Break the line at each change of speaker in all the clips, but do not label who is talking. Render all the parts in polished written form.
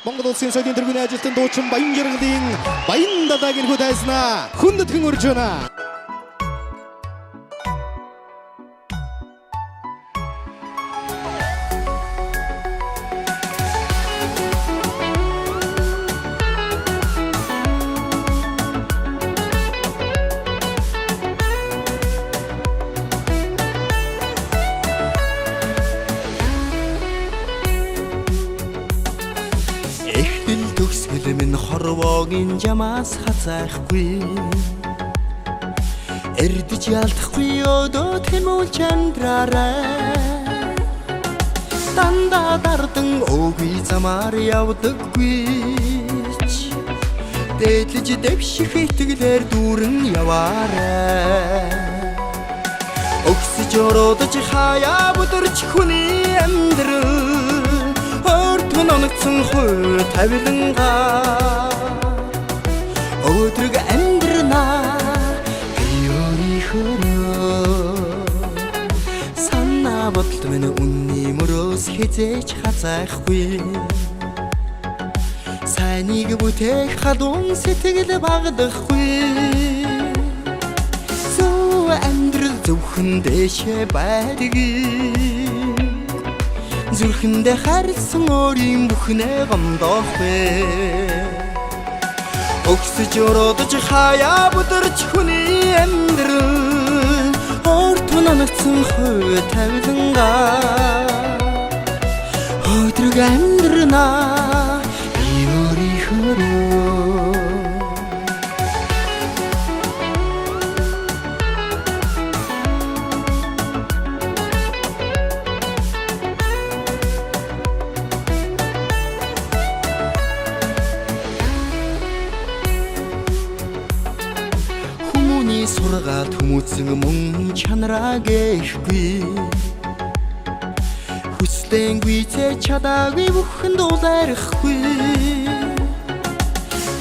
Монгол улсын соёлын тэргүүний ажилтан дуучин Баян Жаргалын Баян далайг хүлээснэ. Хүндэтгэн урьж байна.
Эхтэл төгсгөл минь хорвоогийн жамаас хазаахгүй эрдэж ялдахгүй өдөө тэмүүлж амьдраарай дандаа дардан өвгий замаар явдаггүй дээдлэж дэвших итгэлээр дүүрэн яваарай өгсөж өрөөдөж хаяа бүдэрч хүний амьдрал оногцсон хой тавиланга өдрөг амьдрна өөрийнхөө санаа бодолд минь үнний мөрөөс хизээж хазаахгүй сайныг бүтээх хадун сэтгэл багдахгүй зөв амьдрал зөвхөн дэшээ байдгийг зүрхэндээ харилсан өөрийн бүхнээ гомдоох бэ өгсөж өрөөдөж хаяа бүдэрч хүний амьдрал өөрт оногцсон хой тавиланга өдрөг амьдрна би өөрийнхөө сургаалт хүмүүцэн мөн чанараа гээхгүй хүслэнгүй цэ чадаагүй бүхэн дуулаарахгүй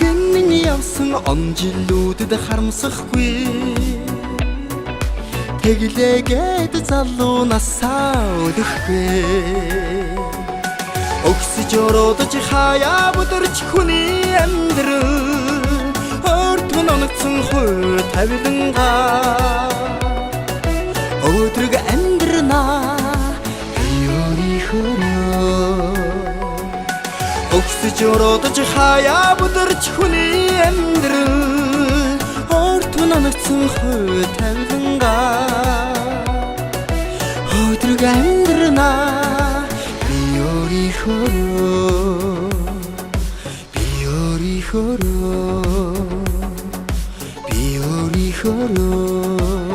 гинэн явсан он жилүүдэд харамсахгүй тэглээгээд залуу насаа өдөхгүй өгсөж өрөөдөж хаяа бүдэрч хүний амьдрал оногцсон хой тавиланга өдрөг амьдрна би өөрийнхөө өгсөж өрөөдөж хаяа бүдэрч хүний амьдрал өөрт оногцсон хой тавиланга өдрөг амьдрна би өөрийнхөө Be your hero.